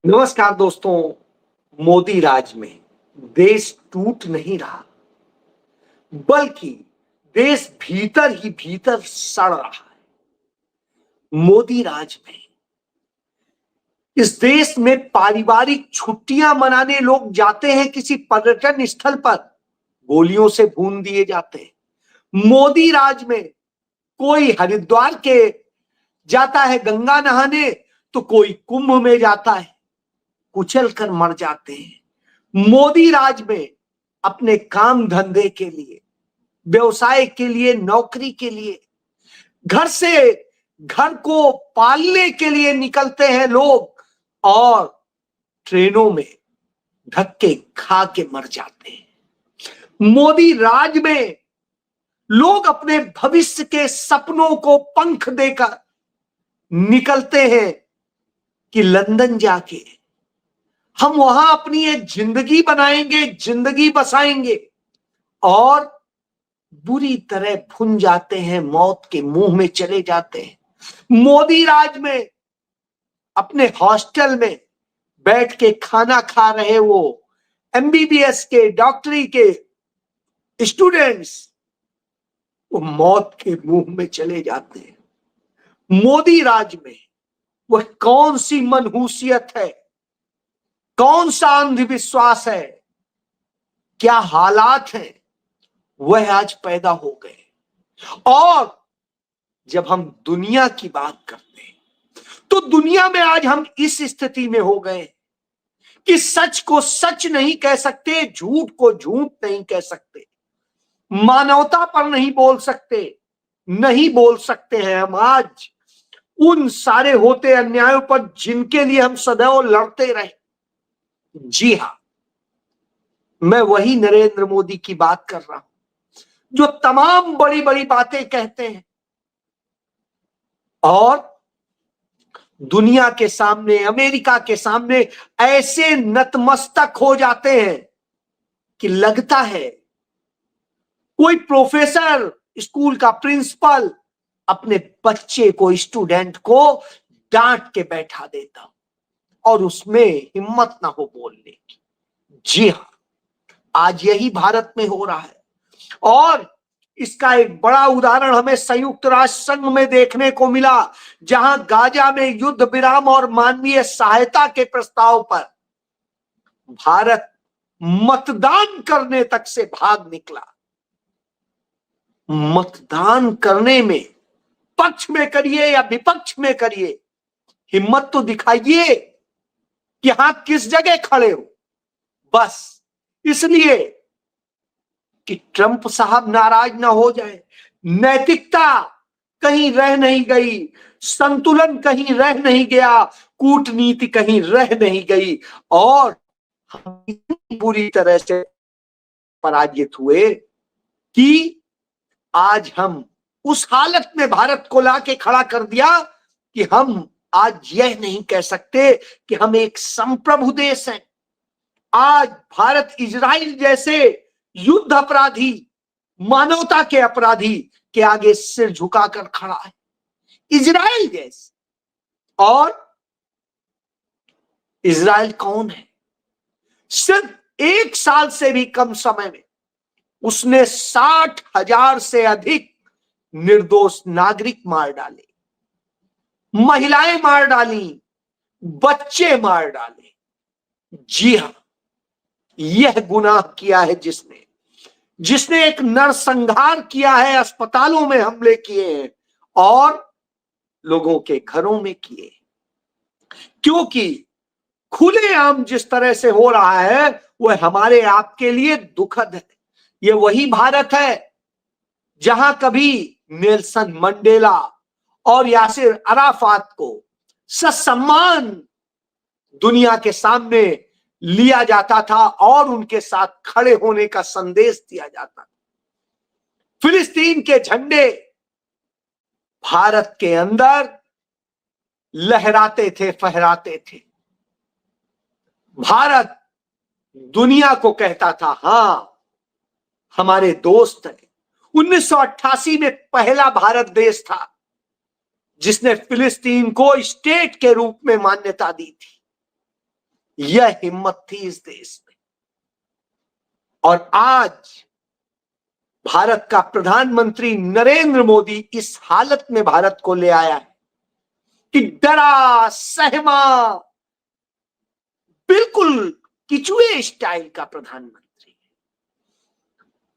नमस्कार दोस्तों। मोदी राज में देश टूट नहीं रहा, बल्कि देश भीतर ही भीतर सड़ रहा है। मोदी राज में इस देश में पारिवारिक छुट्टियां मनाने लोग जाते हैं किसी पर्यटन स्थल पर, गोलियों से भून दिए जाते हैं। मोदी राज में कोई हरिद्वार के जाता है गंगा नहाने, तो कोई कुंभ में जाता है, कुचल कर मर जाते हैं। मोदी राज में अपने काम धंधे के लिए, व्यवसाय के लिए, नौकरी के लिए, घर से घर को पालने के लिए निकलते हैं लोग और ट्रेनों में धक्के खा के मर जाते हैं। मोदी राज में लोग अपने भविष्य के सपनों को पंख देकर निकलते हैं कि लंदन जाके हम वहां अपनी एक जिंदगी बनाएंगे, जिंदगी बसाएंगे, और बुरी तरह भुन जाते हैं, मौत के मुंह में चले जाते हैं। मोदी राज में अपने हॉस्टल में बैठ के खाना खा रहे वो एमबीबीएस के, डॉक्टरी के स्टूडेंट्स, वो मौत के मुंह में चले जाते हैं। मोदी राज में वह कौन सी मनहूसियत है, कौन सा अंधविश्वास है, क्या हालात हैं, वह आज पैदा हो गए। और जब हम दुनिया की बात करते हैं तो दुनिया में आज हम इस स्थिति में हो गए कि सच को सच नहीं कह सकते, झूठ को झूठ नहीं कह सकते, मानवता पर नहीं बोल सकते, नहीं बोल सकते हैं हम आज उन सारे होते अन्यायों पर जिनके लिए हम सदैव लड़ते रहे। जी हां, मैं वही नरेंद्र मोदी की बात कर रहा हूं जो तमाम बड़ी बड़ी बातें कहते हैं और दुनिया के सामने, अमेरिका के सामने ऐसे नतमस्तक हो जाते हैं कि लगता है कोई प्रोफेसर, स्कूल का प्रिंसिपल अपने बच्चे को, स्टूडेंट को डांट के बैठा देता और उसमें हिम्मत ना हो बोलने की। जी हां, आज यही भारत में हो रहा है और इसका एक बड़ा उदाहरण हमें संयुक्त राष्ट्र संघ में देखने को मिला, जहां गाजा में युद्ध विराम और मानवीय सहायता के प्रस्ताव पर भारत मतदान करने तक से भाग निकला। मतदान करने में, पक्ष में करिए या विपक्ष में करिए, हिम्मत तो दिखाइए कि हां किस जगह खड़े हो। बस इसलिए कि ट्रंप साहब नाराज ना हो जाए, नैतिकता कहीं रह नहीं गई, संतुलन कहीं रह नहीं गया, कूटनीति कहीं रह नहीं गई और हम इतनी बुरी तरह से पराजित हुए कि आज हम उस हालत में भारत को लाके खड़ा कर दिया कि हम आज यह नहीं कह सकते कि हम एक संप्रभु देश हैं। आज भारत इजराइल जैसे युद्ध अपराधी, मानवता के अपराधी के आगे सिर झुकाकर खड़ा है। इजराइल जैसे, और इजराइल कौन है? सिर्फ एक साल से भी कम समय में उसने 60,000 से अधिक निर्दोष नागरिक मार डाले, महिलाएं मार डाली, बच्चे मार डाले। जी हां, यह गुनाह किया है जिसने एक नरसंहार किया है, अस्पतालों में हमले किए हैं और लोगों के घरों में किए। क्योंकि खुलेआम जिस तरह से हो रहा है वह हमारे आपके लिए दुखद है। ये वही भारत है जहां कभी नेल्सन मंडेला और यासिर अराफात को ससम्मान दुनिया के सामने लिया जाता था और उनके साथ खड़े होने का संदेश दिया जाता था। फिलिस्तीन के झंडे भारत के अंदर लहराते थे, फहराते थे। भारत दुनिया को कहता था हां हमारे दोस्त हैं। 1988 में पहला भारत देश था जिसने फिलिस्तीन को स्टेट के रूप में मान्यता दी थी। यह हिम्मत थी इस देश में। और आज भारत का प्रधानमंत्री नरेंद्र मोदी इस हालत में भारत को ले आया है कि डरा सहमा, बिल्कुल किचुए स्टाइल का प्रधानमंत्री।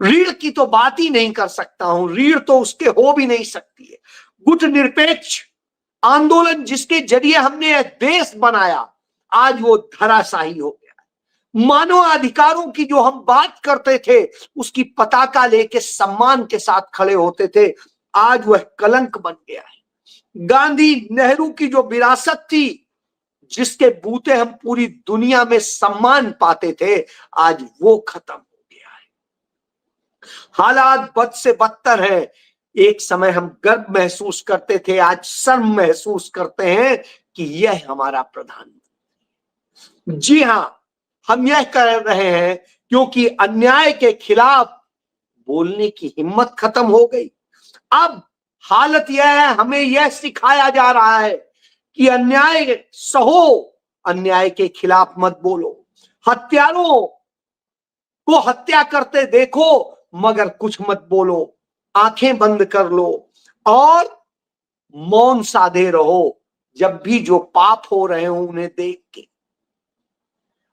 रीढ़ की तो बात ही नहीं कर सकता हूं, रीढ़ तो उसके हो भी नहीं सकती है। गुटनिरपेक्ष आंदोलन जिसके जरिए हमने यह देश बनाया, आज वो धराशायी हो गया। मानव अधिकारों की जो हम बात करते थे, उसकी पताका लेके सम्मान के साथ खड़े होते थे, आज वह कलंक बन गया है। गांधी नेहरू की जो विरासत थी, जिसके बूते हम पूरी दुनिया में सम्मान पाते थे, आज वो खत्म हो गया है। हालात बद से बदतर है। एक समय हम गर्व महसूस करते थे, आज शर्म महसूस करते हैं कि यह हमारा प्रधानमंत्री। जी हां, हम यह कर रहे हैं क्योंकि अन्याय के खिलाफ बोलने की हिम्मत खत्म हो गई। अब हालत यह है, हमें यह सिखाया जा रहा है कि अन्याय सहो, अन्याय के खिलाफ मत बोलो। हत्यारों को हत्या करते देखो, मगर कुछ मत बोलो, आंखें बंद कर लो और मौन साधे रहो जब भी जो पाप हो रहे हो उन्हें देख के।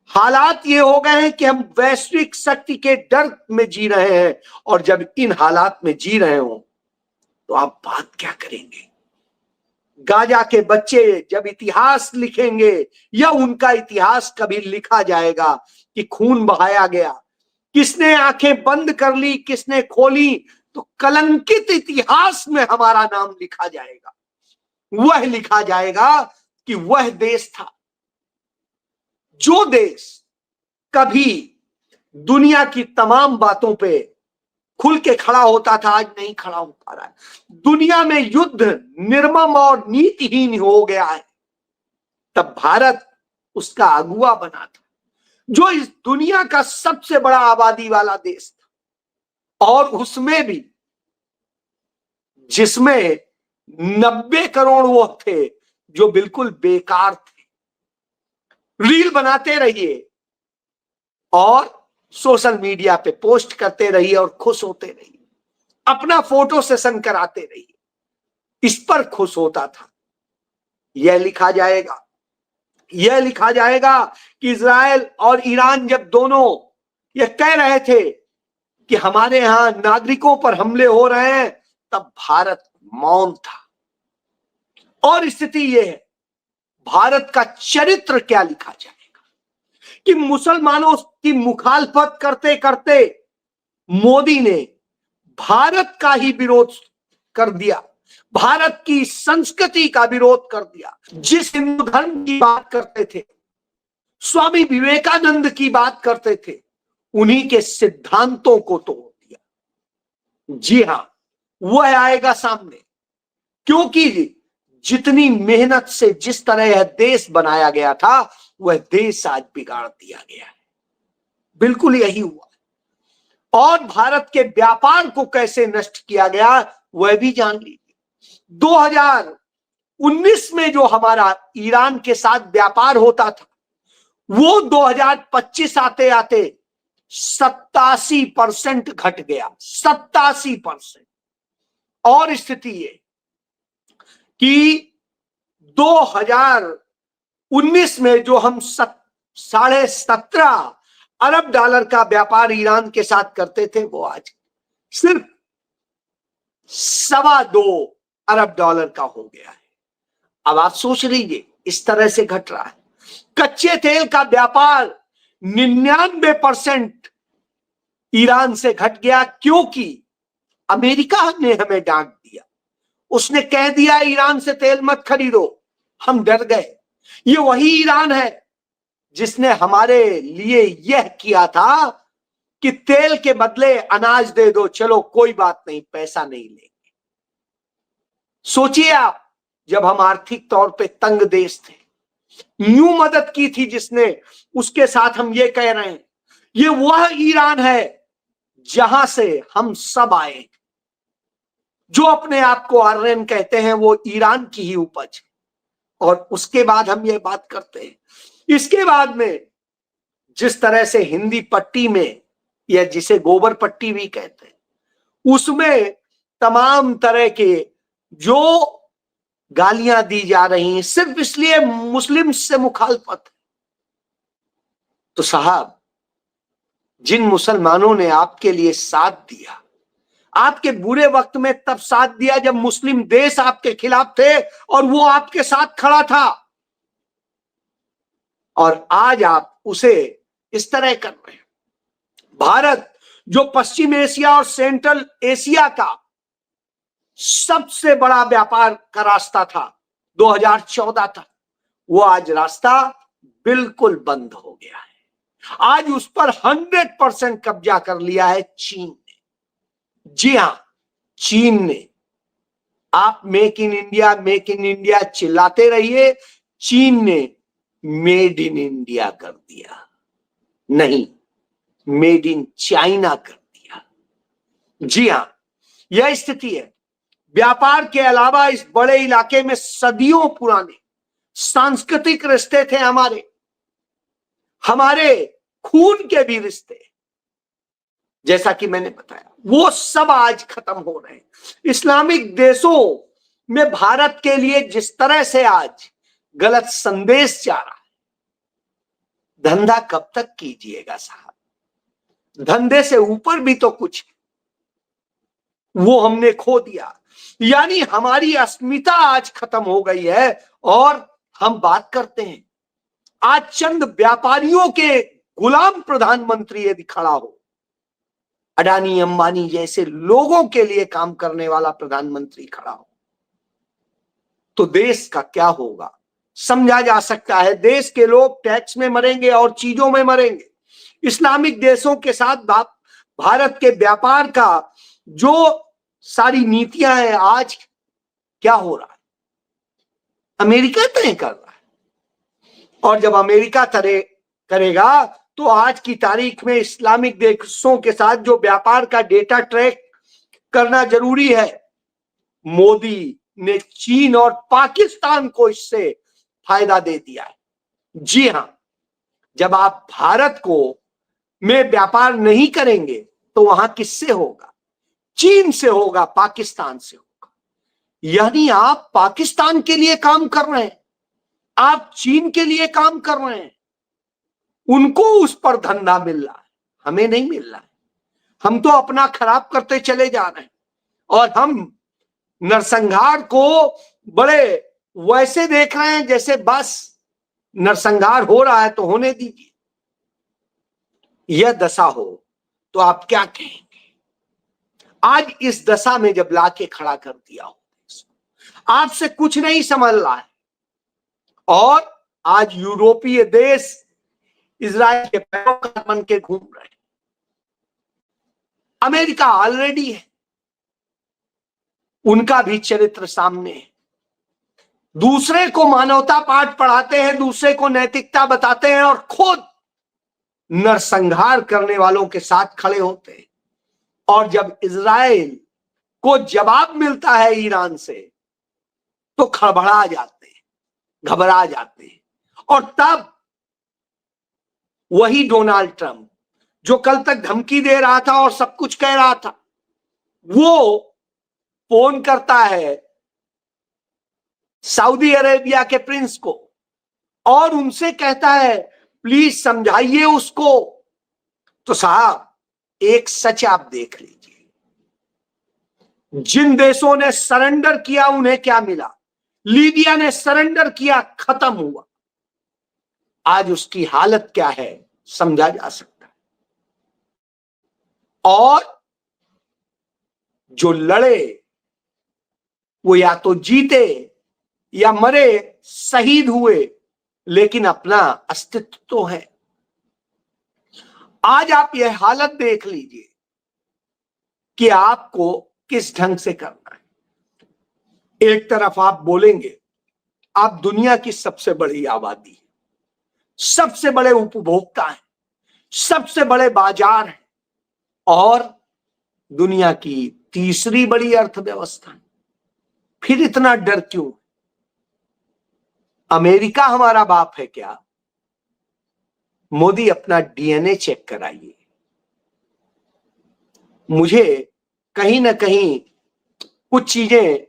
हालात ये हो गए हैं कि हम वैश्विक शक्ति के डर में जी रहे हैं, और जब इन हालात में जी रहे हो तो आप बात क्या करेंगे? गाजा के बच्चे जब इतिहास लिखेंगे, या उनका इतिहास कभी लिखा जाएगा कि खून बहाया गया, किसने आंखें बंद कर ली, किसने खोली, तो कलंकित इतिहास में हमारा नाम लिखा जाएगा। वह लिखा जाएगा कि वह देश था, जो देश कभी दुनिया की तमाम बातों पे खुल के खड़ा होता था, आज नहीं खड़ा हो पा रहा है। दुनिया में युद्ध निर्मम और नीतिहीन हो गया है, तब भारत उसका अगुवा बना था, जो इस दुनिया का सबसे बड़ा आबादी वाला देश था, और उसमें भी जिसमें 90 करोड़ वो थे जो बिल्कुल बेकार थे। रील बनाते रहिए और सोशल मीडिया पे पोस्ट करते रहिए और खुश होते रहिए, अपना फोटो सेशन कराते रहिए, इस पर खुश होता था। यह लिखा जाएगा, यह लिखा जाएगा कि इजराइल और ईरान जब दोनों यह कह रहे थे कि हमारे यहां नागरिकों पर हमले हो रहे हैं, तब भारत मौन था। और स्थिति यह है, भारत का चरित्र क्या लिखा जाएगा कि मुसलमानों की मुखालफत करते करते मोदी ने भारत का ही विरोध कर दिया, भारत की संस्कृति का विरोध कर दिया। जिस हिंदू धर्म की बात करते थे, स्वामी विवेकानंद की बात करते थे, उन्हीं के सिद्धांतों को तोड़ दिया। जी हां, वह आएगा सामने, क्योंकि जितनी मेहनत से जिस तरह यह देश बनाया गया था, वह देश आज बिगाड़ दिया गया है। बिल्कुल यही हुआ। और भारत के व्यापार को कैसे नष्ट किया गया, वह भी जान लीजिए। 2019 में जो हमारा ईरान के साथ व्यापार होता था, वो 2025 आते आते 87% घट गया, 87%। और स्थिति ये कि 2019 में जो हम 17.5 अरब डॉलर का व्यापार ईरान के साथ करते थे, वो आज सिर्फ 2.25 अरब डॉलर का हो गया है। अब आप सोच लीजिए, इस तरह से घट रहा है। कच्चे तेल का व्यापार 99% ईरान से घट गया, क्योंकि अमेरिका ने हमें डांट दिया। उसने कह दिया ईरान से तेल मत खरीदो, हम डर गए। ये वही ईरान है जिसने हमारे लिए यह किया था कि तेल के बदले अनाज दे दो, चलो कोई बात नहीं, पैसा नहीं लेंगे। सोचिए आप, जब हम आर्थिक तौर पे तंग देश थे, यूं मदद की थी जिसने, उसके साथ हम ये कह रहे हैं, ये वह ईरान है जहां से हम सब आए। जो अपने आप को आर्यन कहते हैं, वो ईरान की ही उपज है। और उसके बाद हम ये बात करते हैं। इसके बाद में जिस तरह से हिंदी पट्टी में, या जिसे गोबर पट्टी भी कहते हैं, उसमें तमाम तरह के जो गालियां दी जा रही हैं सिर्फ इसलिए मुस्लिम से मुखालफत है। तो साहब, जिन मुसलमानों ने आपके लिए साथ दिया, आपके बुरे वक्त में तब साथ दिया जब मुस्लिम देश आपके खिलाफ थे और वो आपके साथ खड़ा था, और आज आप उसे इस तरह कर रहे हैं। भारत जो पश्चिम एशिया और सेंट्रल एशिया का सबसे बड़ा व्यापार का रास्ता था 2014 तक, वो आज रास्ता बिल्कुल बंद हो गया है। आज उस पर 100% कब्जा कर लिया है चीन ने। जी हां, चीन ने। आप मेक इन इंडिया चिल्लाते रहिए, चीन ने मेड इन इंडिया कर दिया, नहीं, मेड इन चाइना कर दिया। जी हां, यह स्थिति है। व्यापार के अलावा इस बड़े इलाके में सदियों पुराने सांस्कृतिक रिश्ते थे, हमारे खून के भी रिश्ते, जैसा कि मैंने बताया, वो सब आज खत्म हो रहे हैं। इस्लामिक देशों में भारत के लिए जिस तरह से आज गलत संदेश जा रहा है, धंधा कब तक कीजिएगा साहब? धंधे से ऊपर भी तो कुछ है, वो हमने खो दिया। यानी हमारी अस्मिता आज खत्म हो गई है। और हम बात करते हैं, आज चंद व्यापारियों के गुलाम प्रधानमंत्री यदि खड़ा हो, अडानी अंबानी जैसे लोगों के लिए काम करने वाला प्रधानमंत्री खड़ा हो, तो देश का क्या होगा समझा जा सकता है। देश के लोग टैक्स में मरेंगे और चीजों में मरेंगे। इस्लामिक देशों के साथ भारत के व्यापार का जो सारी नीतियां हैं, आज क्या हो रहा है? अमेरिका तय कर रहा है, और जब अमेरिका तय करेगा तो आज की तारीख में इस्लामिक देशों के साथ जो व्यापार का डेटा ट्रैक करना जरूरी है, मोदी ने चीन और पाकिस्तान को इससे फायदा दे दिया है। जी हां, जब आप भारत को में व्यापार नहीं करेंगे तो वहां किससे होगा? चीन से होगा, पाकिस्तान से होगा। यानी आप पाकिस्तान के लिए काम कर रहे हैं, आप चीन के लिए काम कर रहे हैं। उनको उस पर धंधा मिल रहा है, हमें नहीं मिल रहा है। हम तो अपना खराब करते चले जा रहे हैं, और हम नरसंहार को बड़े वैसे देख रहे हैं जैसे बस नरसंहार हो रहा है तो होने दीजिए। यह दशा हो तो आप क्या कहेंगे? आज इस दशा में जब लाके खड़ा कर दिया हो, आपसे कुछ नहीं समझ रहा है, और आज यूरोपीय देश इजराइल के पैरोकार बन के घूम रहे हैं। अमेरिका ऑलरेडी है, उनका भी चरित्र सामने है। दूसरे को मानवता पाठ पढ़ाते हैं, दूसरे को नैतिकता बताते हैं, और खुद नरसंहार करने वालों के साथ खड़े होते हैं। और जब इजराइल को जवाब मिलता है ईरान से, तो खड़बड़ा जाते हैं, घबरा जाते हैं। और तब वही डोनाल्ड ट्रंप जो कल तक धमकी दे रहा था और सब कुछ कह रहा था, वो फोन करता है सऊदी अरेबिया के प्रिंस को और उनसे कहता है प्लीज समझाइए उसको। तो साहब, एक सच आप देख लीजिए, जिन देशों ने सरेंडर किया उन्हें क्या मिला? लीबिया ने सरेंडर किया, खत्म हुआ। आज उसकी हालत क्या है समझा जा सकता है। और जो लड़े वो या तो जीते या मरे, शहीद हुए, लेकिन अपना अस्तित्व तो है। आज आप यह हालत देख लीजिए कि आपको किस ढंग से करना है। एक तरफ आप बोलेंगे आप दुनिया की सबसे बड़ी आबादी, सबसे बड़े उपभोक्ता हैं, सबसे बड़े बाजार हैं, और दुनिया की तीसरी बड़ी अर्थव्यवस्था है। फिर इतना डर क्यों? अमेरिका हमारा बाप है क्या? मोदी अपना डीएनए चेक कराइए। मुझे कहीं ना कहीं कुछ चीजें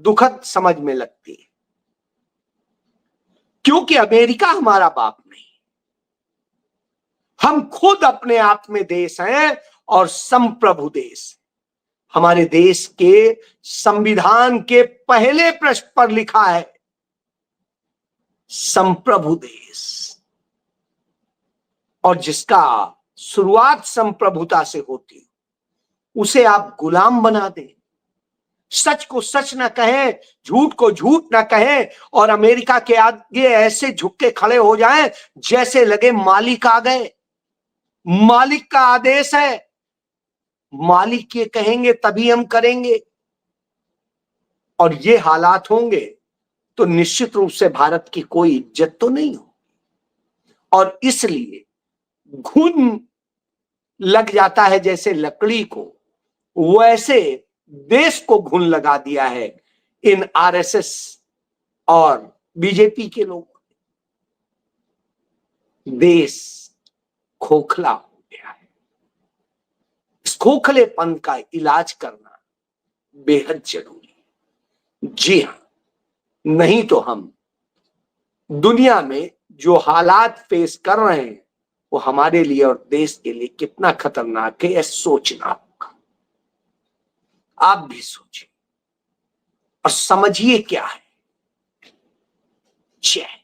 दुखद समझ में लगती है, क्योंकि अमेरिका हमारा बाप नहीं, हम खुद अपने आप में देश हैं और संप्रभु देश। हमारे देश के संविधान के पहले पृष्ठ पर लिखा है संप्रभु देश, और जिसका शुरुआत संप्रभुता से होती है उसे आप गुलाम बना दें, सच को सच ना कहें, झूठ को झूठ ना कहें, और अमेरिका के आगे ऐसे झुक के खड़े हो जाएं जैसे लगे मालिक आ गए। मालिक का आदेश है, मालिक ये कहेंगे तभी हम करेंगे, और ये हालात होंगे तो निश्चित रूप से भारत की कोई इज्जत तो नहीं हो। और इसलिए घुन लग जाता है जैसे लकड़ी को, वैसे देश को घुन लगा दिया है इन आरएसएस और बीजेपी के लोग। देश खोखला हो गया है। इस खोखलेपन का इलाज करना बेहद जरूरी है। जी हां, नहीं तो हम दुनिया में जो हालात फेस कर रहे हैं वो हमारे लिए और देश के लिए कितना खतरनाक है, यह सोचना होगा। आप भी सोचिए और समझिए क्या है। जय